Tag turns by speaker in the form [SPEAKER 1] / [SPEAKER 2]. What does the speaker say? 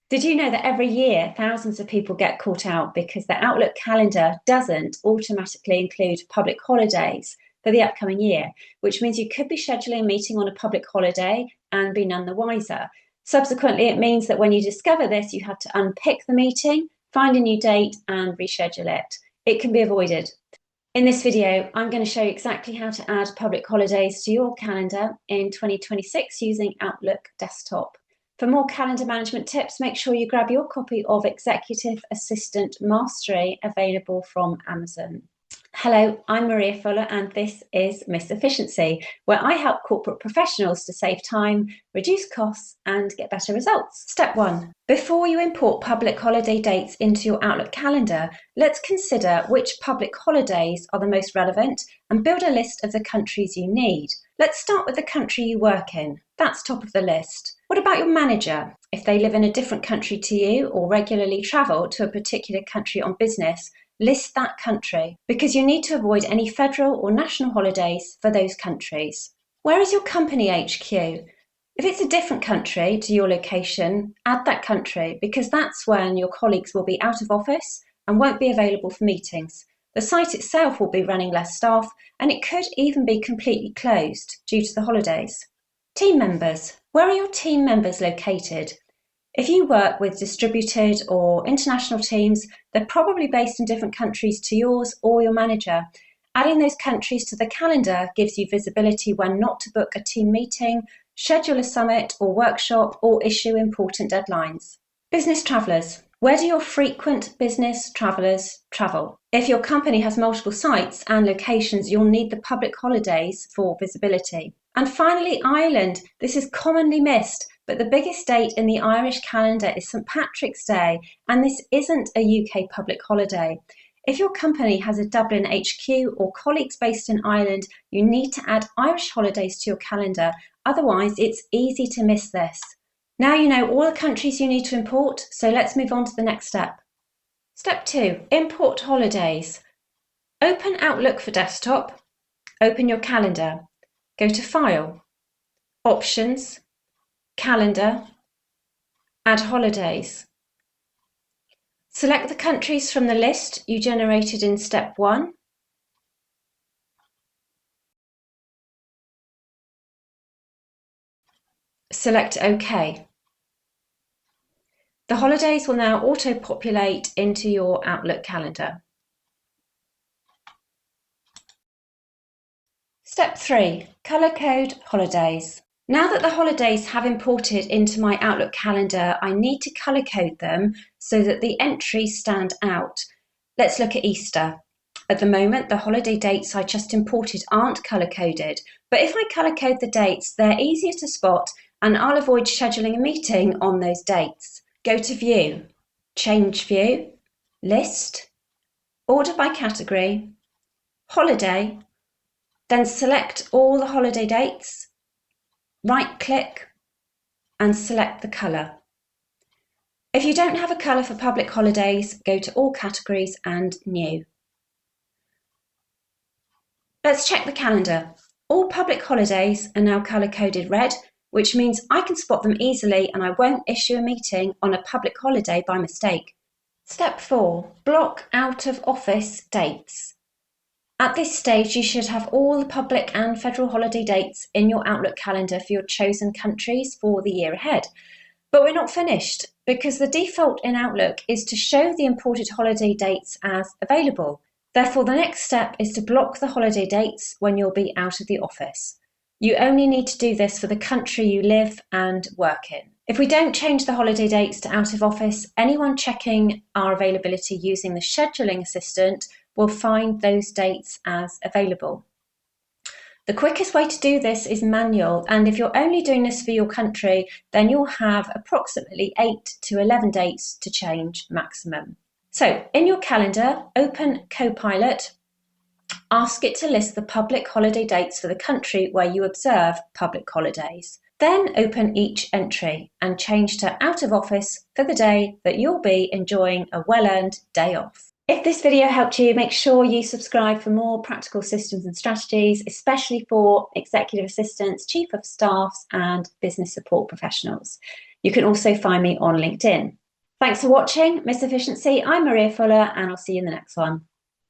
[SPEAKER 1] Did you know that every year thousands of people get caught out because their Outlook calendar doesn't automatically include public holidays for the upcoming year, which means you could be scheduling a meeting on a public holiday and be none the wiser. Subsequently, it means that when you discover this, you have to unpick the meeting, find a new date, and reschedule it. It can be avoided. In this video, I'm going to show you exactly how to add public holidays to your calendar in 2026 using Outlook Desktop. For more calendar management tips, make sure you grab your copy of Executive Assistant Mastery available from Amazon. Hello, I'm Maria Fuller and this is Miss Efficiency, where I help corporate professionals to save time, reduce costs and get better results. Step 1. Before you import public holiday dates into your Outlook calendar, let's consider which public holidays are the most relevant and build a list of the countries you need. Let's start with the country you work in. That's top of the list. What about your manager? If they live in a different country to you or regularly travel to a particular country on business, list that country because you need to avoid any federal or national holidays for those countries. Where is your company HQ? If it's a different country to your location, add that country because that's when your colleagues will be out of office and won't be available for meetings. The site itself will be running less staff and it could even be completely closed due to the holidays. Team members. Where are your team members located? If you work with distributed or international teams, they're probably based in different countries to yours or your manager. Adding those countries to the calendar gives you visibility when not to book a team meeting, schedule a summit or workshop, or issue important deadlines. Business travellers. Where do your frequent business travellers travel? If your company has multiple sites and locations, you'll need the public holidays for visibility. And finally, Ireland. This is commonly missed, but the biggest date in the Irish calendar is St. Patrick's Day, and this isn't a UK public holiday. If your company has a Dublin HQ or colleagues based in Ireland, you need to add Irish holidays to your calendar, otherwise it's easy to miss this. Now you know all the countries you need to import, so let's move on to the next step. Step 2. Import holidays. Open Outlook for Desktop, open your calendar, go to File, Options, Calendar, Add Holidays. Select the countries from the list you generated in Step 1. Select OK. The holidays will now auto-populate into your Outlook calendar. Step 3. Colour code holidays. Now that the holidays have imported into my Outlook calendar, I need to colour code them so that the entries stand out. Let's look at Easter. At the moment, the holiday dates I just imported aren't colour coded, but if I colour code the dates, they're easier to spot and I'll avoid scheduling a meeting on those dates. Go to View, Change View, List, Order by Category, Holiday, then select all the holiday dates, right-click and select the colour. If you don't have a colour for public holidays, go to All Categories and New. Let's check the calendar. All public holidays are now colour-coded red, which means I can spot them easily and I won't issue a meeting on a public holiday by mistake. Step 4. Block out of office dates. At this stage, you should have all the public and federal holiday dates in your Outlook calendar for your chosen countries for the year ahead. But we're not finished because the default in Outlook is to show the imported holiday dates as available. Therefore, the next step is to block the holiday dates when you'll be out of the office. You only need to do this for the country you live and work in. If we don't change the holiday dates to out of office, anyone checking our availability using the scheduling assistant will find those dates as available. The quickest way to do this is manual, and if you're only doing this for your country, then you'll have approximately 8 to 11 dates to change maximum. So in your calendar, open Copilot, ask it to list the public holiday dates for the country where you observe public holidays. Then open each entry and change to out of office for the day that you'll be enjoying a well-earned day off. If this video helped you, make sure you subscribe for more practical systems and strategies, especially for executive assistants, chief of staffs and business support professionals. You can also find me on LinkedIn. Thanks for watching Miss Efficiency. I'm Maria Fuller, and I'll see you in the next one.